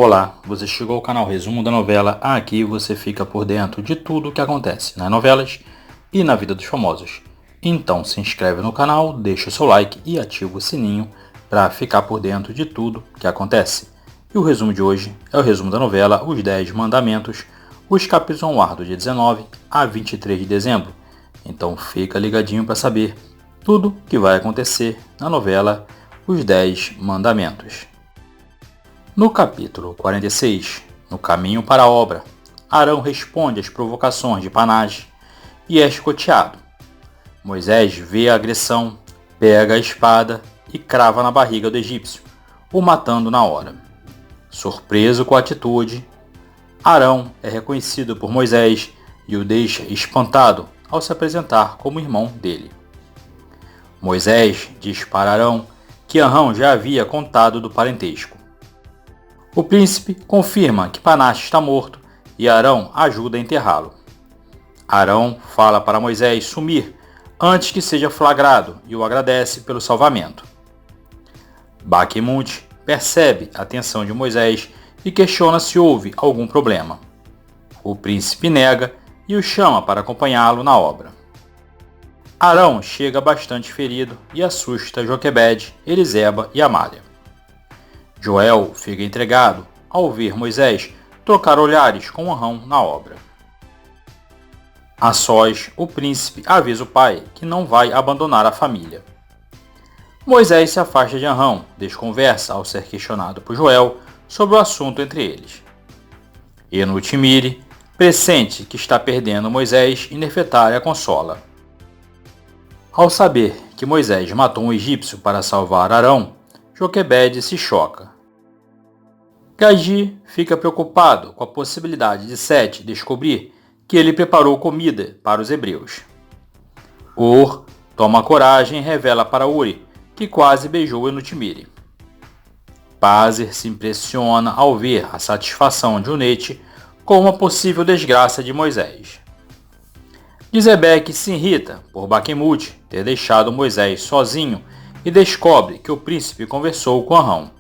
Olá, você chegou ao canal Resumo da Novela. Aqui você fica por dentro de tudo o que acontece nas novelas e na vida dos famosos. Então se inscreve no canal, deixa o seu like e ativa o sininho para ficar por dentro de tudo que acontece. E o resumo de hoje é o resumo da novela Os 10 Mandamentos. Os capítulos vão ao ar do dia 19 a 23 de dezembro. Então fica ligadinho para saber tudo que vai acontecer na novela Os 10 Mandamentos. No capítulo 46, no caminho para a obra, Arão responde às provocações de Panage e é escoteado. Moisés vê a agressão, pega a espada e crava na barriga do egípcio, o matando na hora. Surpreso com a atitude, Arão é reconhecido por Moisés e o deixa espantado ao se apresentar como irmão dele. Moisés diz para Arão que Arão já havia contado do parentesco. O príncipe confirma que Panache está morto e Arão ajuda a enterrá-lo. Arão fala para Moisés sumir antes que seja flagrado e o agradece pelo salvamento. Baquemute percebe a atenção de Moisés e questiona se houve algum problema. O príncipe nega e o chama para acompanhá-lo na obra. Arão chega bastante ferido e assusta Joquebede, Eliseba e Amália. Joel fica intrigado ao ver Moisés trocar olhares com Arão na obra. A sós, o príncipe avisa o pai que não vai abandonar a família. Moisés se afasta de Arão, desconversa ao ser questionado por Joel sobre o assunto entre eles. Enutimire pressente que está perdendo Moisés e Nefertari a consola. Ao saber que Moisés matou um egípcio para salvar Arão, Joquebede se choca. Gagi fica preocupado com a possibilidade de Sete descobrir que ele preparou comida para os hebreus. Ur toma coragem e revela para Uri que quase beijou Enutimire. Pazer se impressiona ao ver a satisfação de Unete com uma possível desgraça de Moisés. Dizebeque se irrita por Baquemute ter deixado Moisés sozinho e descobre que o príncipe conversou com Arão.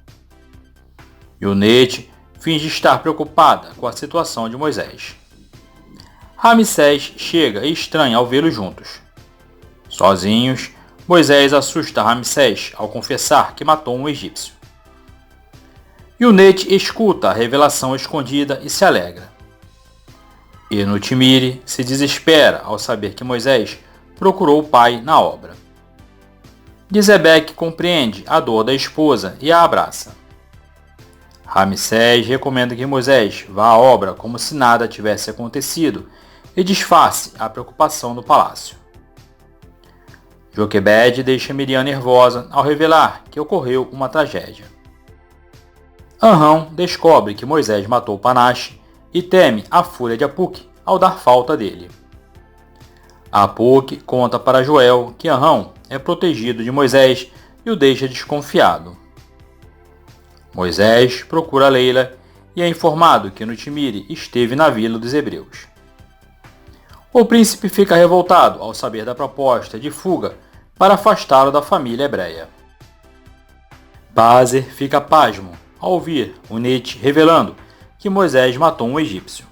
Unete finge estar preocupada com a situação de Moisés. Ramsés chega e estranha ao vê-los juntos. Sozinhos, Moisés assusta Ramsés ao confessar que matou um egípcio. Unete escuta a revelação escondida e se alegra. Enutimire se desespera ao saber que Moisés procurou o pai na obra. Dizebeque compreende a dor da esposa e a abraça. Ramsés recomenda que Moisés vá à obra como se nada tivesse acontecido e disfarce a preocupação no palácio. Joquebede deixa Miriam nervosa ao revelar que ocorreu uma tragédia. Arão descobre que Moisés matou Panache e teme a fúria de Apuque ao dar falta dele. Apuque conta para Joel que Arão é protegido de Moisés e o deixa desconfiado. Moisés procura Leila e é informado que Enutimire esteve na vila dos hebreus. O príncipe fica revoltado ao saber da proposta de fuga para afastá-lo da família hebreia. Pazer fica pasmo ao ouvir Unete revelando que Moisés matou um egípcio.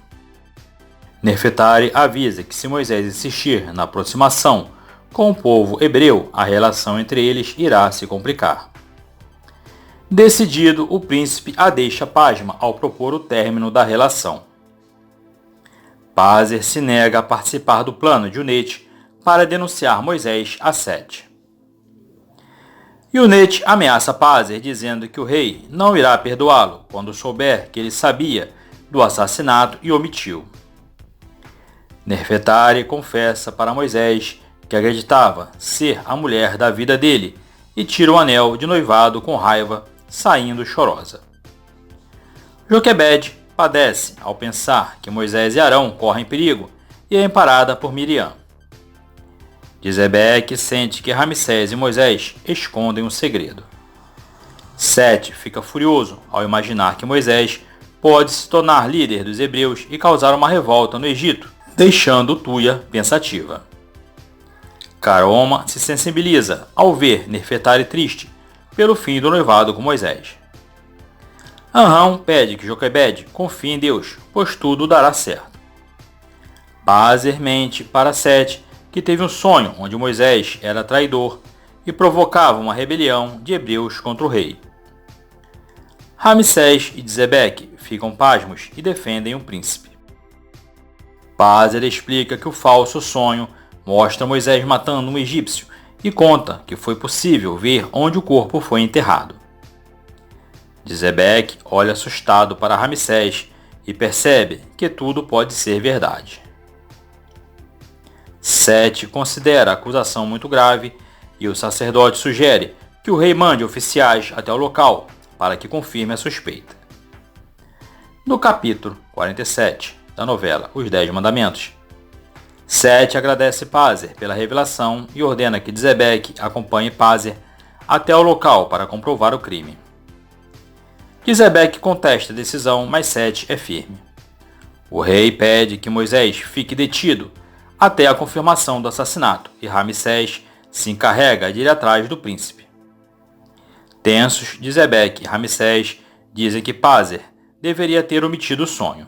Nefertari avisa que se Moisés insistir na aproximação com o povo hebreu, a relação entre eles irá se complicar. Decidido, o príncipe a deixa pasma ao propor o término da relação. Pazer se nega a participar do plano de Unete para denunciar Moisés a Sete. Unete ameaça Pazer dizendo que o rei não irá perdoá-lo quando souber que ele sabia do assassinato e omitiu. Nefertari confessa para Moisés que acreditava ser a mulher da vida dele e tira o anel de noivado com raiva, saindo chorosa. Joquebede padece ao pensar que Moisés e Arão correm perigo e é amparada por Miriam. Dizebeque sente que Ramsés e Moisés escondem um segredo. Sete fica furioso ao imaginar que Moisés pode se tornar líder dos hebreus e causar uma revolta no Egito, deixando Tuia pensativa. Caroma se sensibiliza ao ver Nefertari triste pelo fim do noivado com Moisés. Amram pede que Joquebede confie em Deus, pois tudo dará certo. Pazer mente para Sete, que teve um sonho onde Moisés era traidor e provocava uma rebelião de hebreus contra o rei. Ramsés e Zebeque ficam pasmos e defendem o príncipe. Pazer explica que o falso sonho mostra Moisés matando um egípcio e conta que foi possível ver onde o corpo foi enterrado. Zebeque olha assustado para Ramsés e percebe que tudo pode ser verdade. Sete considera a acusação muito grave e o sacerdote sugere que o rei mande oficiais até o local para que confirme a suspeita. No capítulo 47 da novela Os 10 Mandamentos, Sete agradece Pazer pela revelação e ordena que Zebeque acompanhe Pazer até o local para comprovar o crime. Zebeque contesta a decisão, mas Sete é firme. O rei pede que Moisés fique detido até a confirmação do assassinato e Ramsés se encarrega de ir atrás do príncipe. Tensos, Zebeque e Ramsés dizem que Pazer deveria ter omitido o sonho.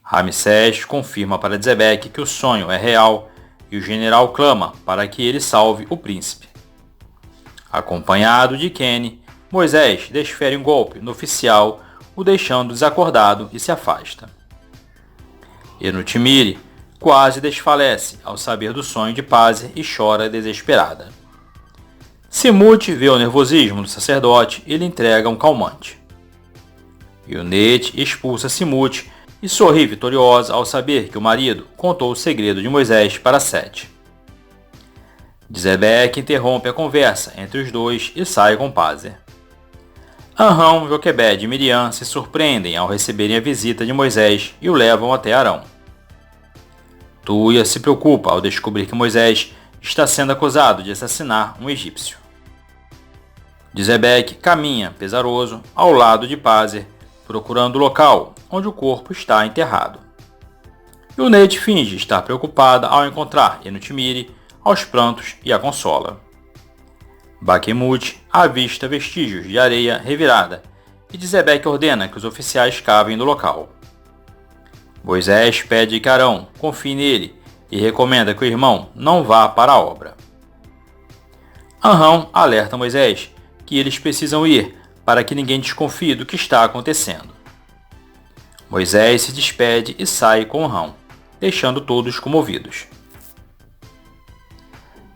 Ramsés confirma para Zebeque que o sonho é real e o general clama para que ele salve o príncipe. Acompanhado de Quene, Moisés desfere um golpe no oficial, o deixando desacordado e se afasta. Enutimire quase desfalece ao saber do sonho de Pazer e chora desesperada. Simute vê o nervosismo do sacerdote e lhe entrega um calmante. Ionete expulsa Simute e sorri vitoriosa ao saber que o marido contou o segredo de Moisés para Sete. Zebeque interrompe a conversa entre os dois e sai com Pazer. Amram, Joquebede e Miriam se surpreendem ao receberem a visita de Moisés e o levam até Arão. Tuia se preocupa ao descobrir que Moisés está sendo acusado de assassinar um egípcio. Zebeque caminha, pesaroso, ao lado de Pazer, procurando o local onde o corpo está enterrado. Ionete finge estar preocupada ao encontrar Enutimire aos prantos e a consola. Bakhemut avista vestígios de areia revirada e Zebeque ordena que os oficiais cavem no local. Moisés pede que Arão confie nele e recomenda que o irmão não vá para a obra. Amram alerta Moisés que eles precisam ir para que ninguém desconfie do que está acontecendo. Moisés se despede e sai com Amram, deixando todos comovidos.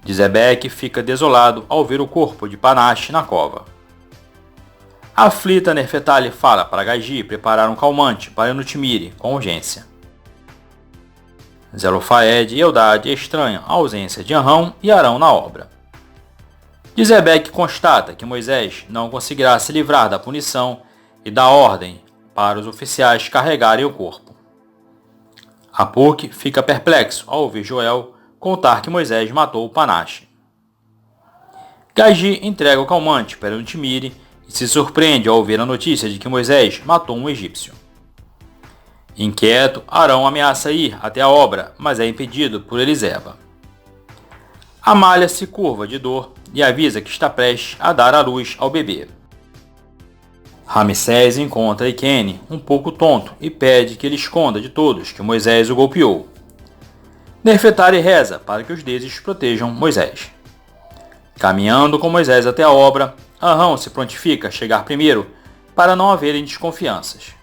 Zebeque fica desolado ao ver o corpo de Panache na cova. Aflita, Nerfetali fala para Gagi preparar um calmante para Enutimire com urgência. Zelofaed e Eldad estranham a ausência de Amram e Arão na obra. Zebeque constata que Moisés não conseguirá se livrar da punição e dá ordem para os oficiais carregarem o corpo. Apuk fica perplexo ao ouvir Joel contar que Moisés matou Panache. Gagi entrega o calmante para Enutimire e se surpreende ao ouvir a notícia de que Moisés matou um egípcio. Inquieto, Arão ameaça ir até a obra, mas é impedido por Eliseba. Amália se curva de dor e avisa que está prestes a dar à luz ao bebê. Ramsés encontra Iquene um pouco tonto e pede que ele esconda de todos que Moisés o golpeou. Nerfetari reza para que os deuses protejam Moisés. Caminhando com Moisés até a obra, Amram se prontifica a chegar primeiro para não haverem desconfianças.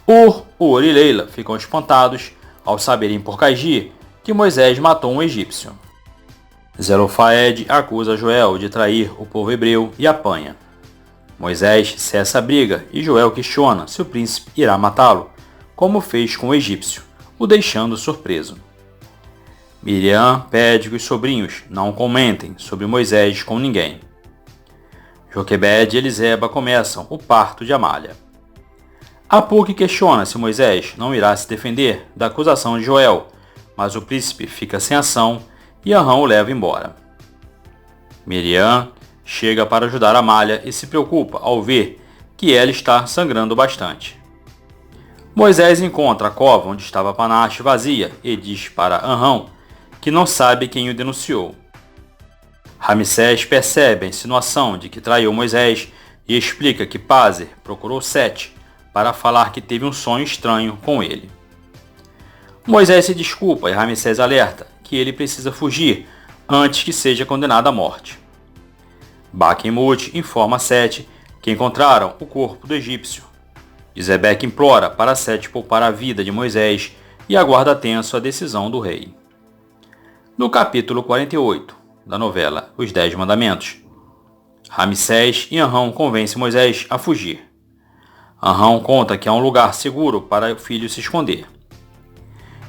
Ur e Leila ficam espantados ao saberem por Gagi que Moisés matou um egípcio. Zelofaed acusa Joel de trair o povo hebreu e apanha. Moisés cessa a briga e Joel questiona se o príncipe irá matá-lo, como fez com o egípcio, o deixando surpreso. Miriam pede que os sobrinhos não comentem sobre Moisés com ninguém. Joquebede e Eliseba começam o parto de Amália. Apuk questiona se Moisés não irá se defender da acusação de Joel, mas o príncipe fica sem ação e Amram o leva embora. Miriam chega para ajudar Amália e se preocupa ao ver que ela está sangrando bastante. Moisés encontra a cova onde estava Panache vazia e diz para Amram que não sabe quem o denunciou. Ramsés percebe a insinuação de que traiu Moisés e explica que Pazer procurou Sete para falar que teve um sonho estranho com ele. Moisés se desculpa e Ramsés alerta que ele precisa fugir antes que seja condenado à morte. Bakhmut informa Sete que encontraram o corpo do egípcio. Zebeque implora para Sete poupar a vida de Moisés e aguarda tenso a decisão do rei. No capítulo 48 da novela Os 10 Mandamentos, Ramsés e Anrão convencem Moisés a fugir. Anrão conta que há um lugar seguro para o filho se esconder.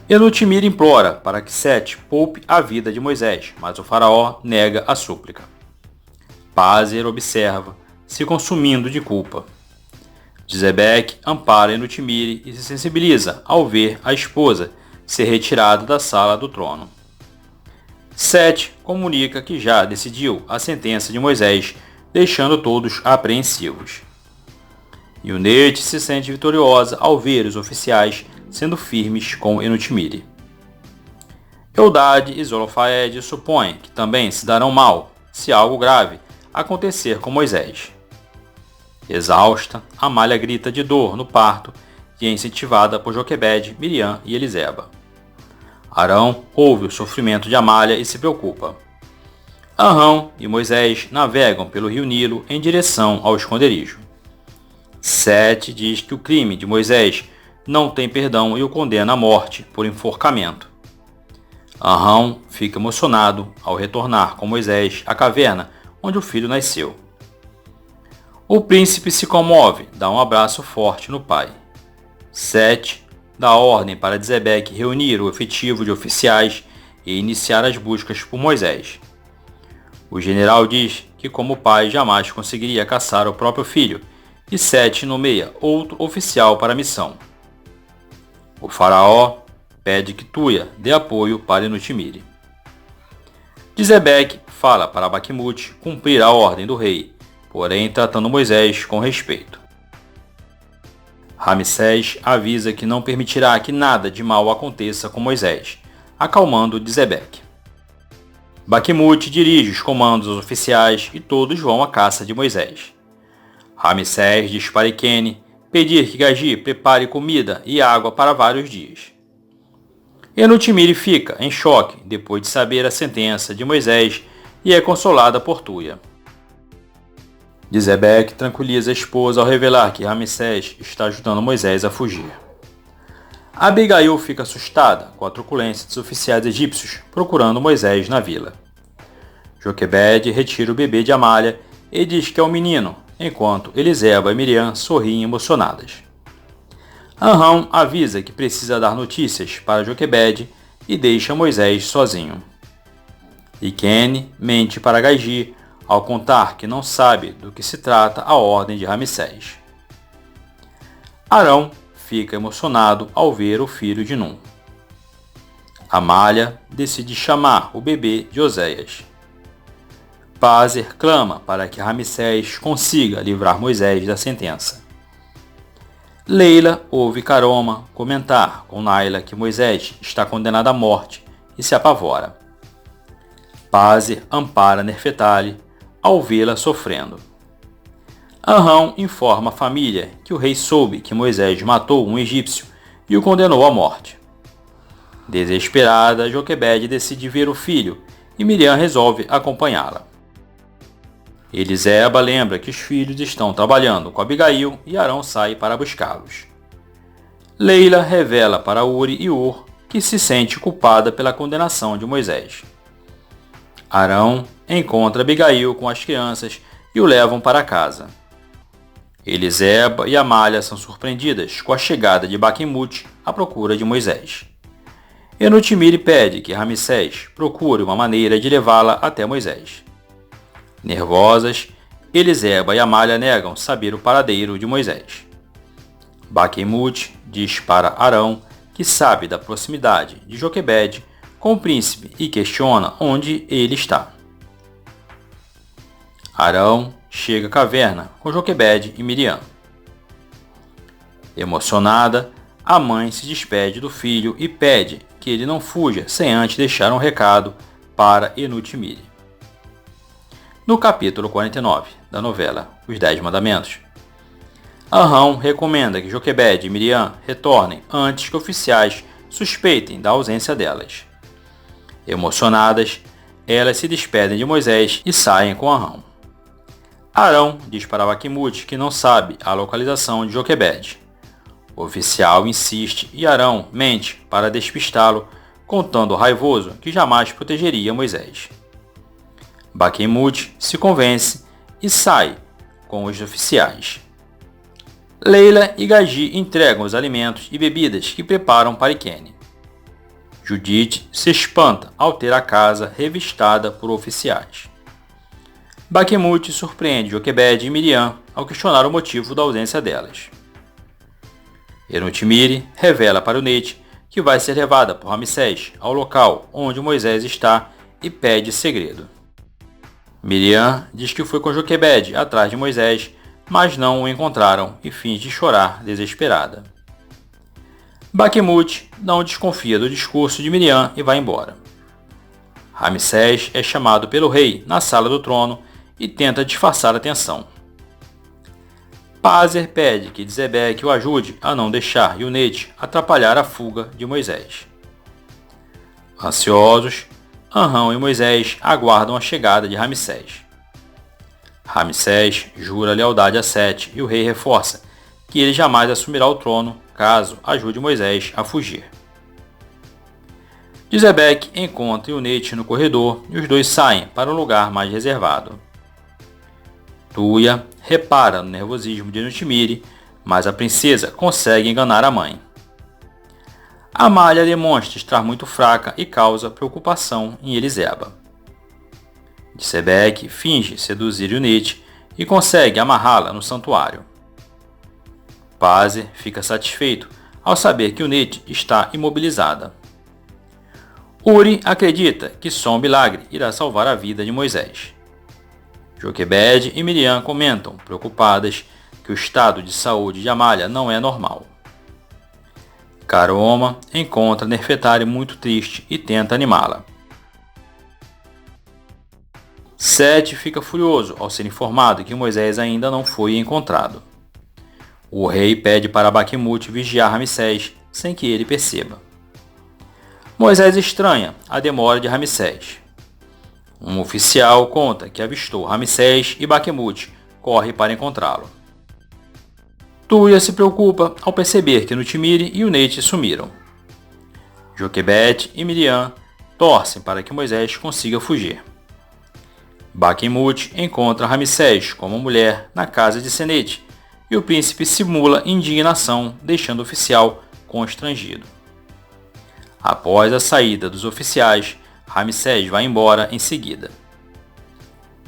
Enutimir implora para que Sete poupe a vida de Moisés, mas o faraó nega a súplica. Pazer observa, se consumindo de culpa. Zebeque ampara Enutimir e se sensibiliza ao ver a esposa ser retirada da sala do trono. Sete comunica que já decidiu a sentença de Moisés, deixando todos apreensivos. Yunete se sente vitoriosa ao ver os oficiais sendo firmes com Enutimir. Eldade e Zolofaed supõem que também se darão mal se algo grave acontecer com Moisés. Exausta, Amália grita de dor no parto e é incentivada por Joquebede, Miriam e Eliseba. Arão ouve o sofrimento de Amália e se preocupa. Arão e Moisés navegam pelo rio Nilo em direção ao esconderijo. Sete diz que o crime de Moisés não tem perdão e o condena à morte por enforcamento. Arão fica emocionado ao retornar com Moisés à caverna onde o filho nasceu. O príncipe se comove, dá um abraço forte no pai. Sete dá ordem para Zebeque reunir o efetivo de oficiais e iniciar as buscas por Moisés. O general diz que, como pai, jamais conseguiria caçar o próprio filho, e Sete nomeia outro oficial para a missão. O faraó pede que Tuia dê apoio para Enutimir. Zebeque fala para Bakhmut cumprir a ordem do rei, porém tratando Moisés com respeito. Ramsés avisa que não permitirá que nada de mal aconteça com Moisés, acalmando Zebeque. Bakhmut dirige os comandos aos oficiais e todos vão à caça de Moisés. Ramsés diz para Iquene pedir que Gagi prepare comida e água para vários dias. Enutimir fica em choque depois de saber a sentença de Moisés e é consolada por Tuia. Zebeque tranquiliza a esposa ao revelar que Ramsés está ajudando Moisés a fugir. Abigail fica assustada com a truculência dos oficiais egípcios procurando Moisés na vila. Joquebede retira o bebê de Amália e diz que é um menino, enquanto Eliseba e Miriam sorriem emocionadas. Arão avisa que precisa dar notícias para Joquebede e deixa Moisés sozinho. Iquene mente para Gagi ao contar que não sabe do que se trata a ordem de Ramsés. Arão fica emocionado ao ver o filho de Num. Amália decide chamar o bebê de Oséias. Pazer clama para que Ramsés consiga livrar Moisés da sentença. Leila ouve Caroma comentar com Naila que Moisés está condenado à morte e se apavora. Pazer ampara Nerfetali ao vê-la sofrendo. Arão informa a família que o rei soube que Moisés matou um egípcio e o condenou à morte. Desesperada, Joquebede decide ver o filho e Miriam resolve acompanhá-la. Eliseba lembra que os filhos estão trabalhando com Abigail e Arão sai para buscá-los. Leila revela para Uri e Ur que se sente culpada pela condenação de Moisés. Arão encontra Abigail com as crianças e o levam para casa. Eliseba e Amália são surpreendidas com a chegada de Bakhmut à procura de Moisés. Enutimir pede que Ramsés procure uma maneira de levá-la até Moisés. Nervosas, Eliseba e Amália negam saber o paradeiro de Moisés. Bakhmut diz para Arão que sabe da proximidade de Joquebede com o príncipe e questiona onde ele está. Arão chega à caverna com Joquebede e Miriam. Emocionada, a mãe se despede do filho e pede que ele não fuja sem antes deixar um recado para Enutimir. No capítulo 49 da novela Os 10 Mandamentos, Arão recomenda que Joquebede e Miriam retornem antes que oficiais suspeitem da ausência delas. Emocionadas, elas se despedem de Moisés e saem com Arão. Arão diz para Baquemute que não sabe a localização de Joquebede. O oficial insiste e Arão mente para despistá-lo, contando raivoso que jamais protegeria Moisés. Baquemute se convence e sai com os oficiais. Leila e Gagi entregam os alimentos e bebidas que preparam para Iquene. Judite se espanta ao ter a casa revistada por oficiais. Baquemute surpreende Joquebede e Miriam ao questionar o motivo da ausência delas. Enotimiri revela para Unete que vai ser levada por Ramsés ao local onde Moisés está e pede segredo. Miriam diz que foi com Joquebede atrás de Moisés, mas não o encontraram e finge chorar desesperada. Baquemute não desconfia do discurso de Miriam e vai embora. Ramsés é chamado pelo rei na sala do trono e tenta disfarçar a tensão. Pazer pede que Zebeque o ajude a não deixar Unete atrapalhar a fuga de Moisés. Ansiosos, Arão e Moisés aguardam a chegada de Ramsés. Ramsés jura lealdade a Sete e o rei reforça que ele jamais assumirá o trono caso ajude Moisés a fugir. Zebeque encontra Unete no corredor e os dois saem para um lugar mais reservado. Tuia repara no nervosismo de Enotimiri, mas a princesa consegue enganar a mãe. Amália demonstra estar muito fraca e causa preocupação em Eliseba. Zebeque finge seduzir Unete e consegue amarrá-la no santuário. Pazer fica satisfeito ao saber que Unete está imobilizada. Uri acredita que só um milagre irá salvar a vida de Moisés. Joquebede e Miriam comentam, preocupadas, que o estado de saúde de Amália não é normal. Caroma encontra Nerfetari muito triste e tenta animá-la. Sete fica furioso ao ser informado que Moisés ainda não foi encontrado. O rei pede para Baquemute vigiar Ramsés sem que ele perceba. Moisés estranha a demora de Ramsés. Um oficial conta que avistou Ramsés e Baquemute corre para encontrá-lo. Tuia se preocupa ao perceber que Enotimiri e Unete sumiram. Joquebede e Miriam torcem para que Moisés consiga fugir. Baquemute encontra Ramsés com uma mulher na casa de Senete e o príncipe simula indignação, deixando o oficial constrangido. Após a saída dos oficiais, Ramsés vai embora em seguida.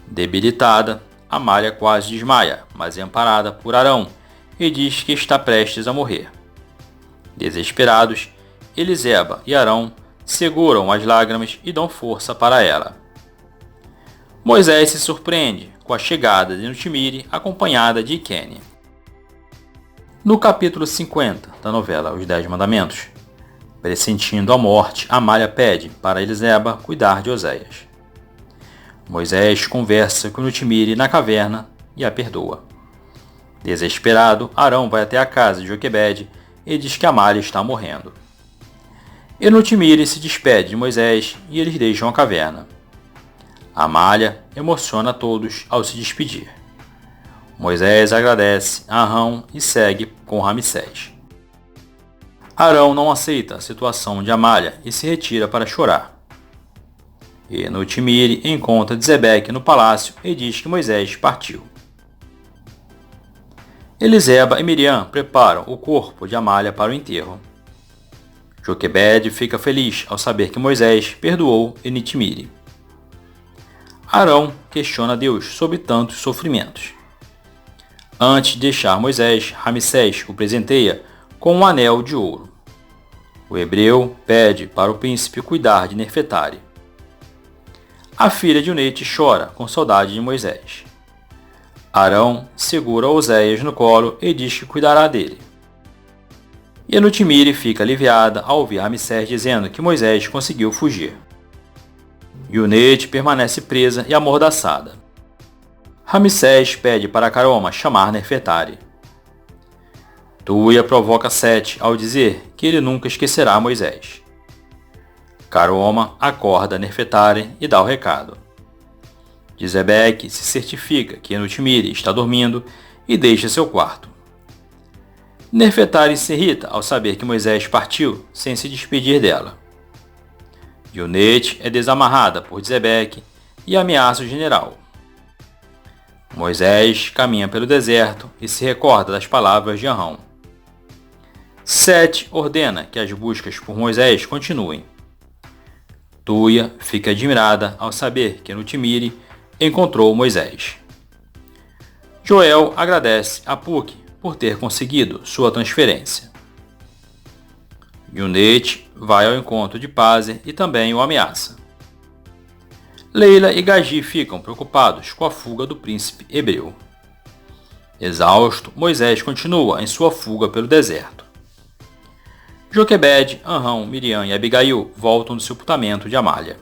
Debilitada, Amália quase desmaia, mas é amparada por Arão e diz que está prestes a morrer. Desesperados, Eliseba e Arão seguram as lágrimas e dão força para ela. Moisés se surpreende com a chegada de Enotimiri acompanhada de Iquene. No capítulo 50 da novela Os 10 Mandamentos, pressentindo a morte, Amália pede para Eliseba cuidar de Oséias. Moisés conversa com Enotimiri na caverna e a perdoa. Desesperado, Arão vai até a casa de Joquebede e diz que Amália está morrendo. Enotimiri se despede de Moisés e eles deixam a caverna. Amália emociona a todos ao se despedir. Moisés agradece a Arão e segue com Ramsés. Arão não aceita a situação de Amália e se retira para chorar. Enotimiri encontra Zebeque no palácio e diz que Moisés partiu. Eliseba e Miriam preparam o corpo de Amália para o enterro. Joquebede fica feliz ao saber que Moisés perdoou Enotimiri. Arão questiona Deus sobre tantos sofrimentos. Antes de deixar Moisés, Ramsés o presenteia com um anel de ouro. O hebreu pede para o príncipe cuidar de Nerfetari. A filha de Unete chora com saudade de Moisés. Arão segura Oséias no colo e diz que cuidará dele. Enotimiri fica aliviada ao ouvir Ramsés dizendo que Moisés conseguiu fugir. Unete permanece presa e amordaçada. Ramsés pede para Caroma chamar Nefertari. Tuia provoca Sete ao dizer que ele nunca esquecerá Moisés. Caroma acorda Nefertari e dá o recado. Dizebeque se certifica que Enutimire está dormindo e deixa seu quarto. Nefertari se irrita ao saber que Moisés partiu sem se despedir dela. Yonete é desamarrada por Dizebeque e ameaça o general. Moisés caminha pelo deserto e se recorda das palavras de Arão. Sete ordena que as buscas por Moisés continuem. Tuia fica admirada ao saber que Enutimire encontrou Moisés. Joel agradece a Puque por ter conseguido sua transferência. Yonete vai ao encontro de Pazer e também o ameaça. Leila e Gagi ficam preocupados com a fuga do príncipe hebreu. Exausto, Moisés continua em sua fuga pelo deserto. Joquebed, Arão, Miriam e Abigail voltam do sepultamento de Amália.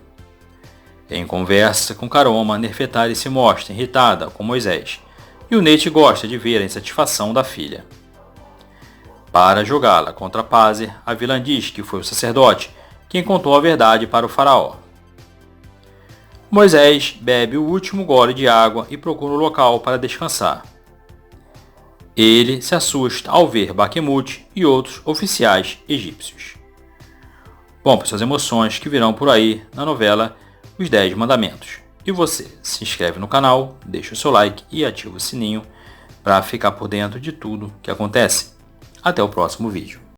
Em conversa com Caroma, Nefertari se mostra irritada com Moisés e Yonete gosta de ver a insatisfação da filha. Para jogá-la contra Pazer, a vilã diz que foi o sacerdote quem contou a verdade para o faraó. Moisés bebe o último gole de água e procura um local para descansar. Ele se assusta ao ver Baquemute e outros oficiais egípcios. Bom, para suas emoções que virão por aí na novela Os 10 Mandamentos. E você, se inscreve no canal, deixa o seu like e ativa o sininho para ficar por dentro de tudo que acontece. Até o próximo vídeo.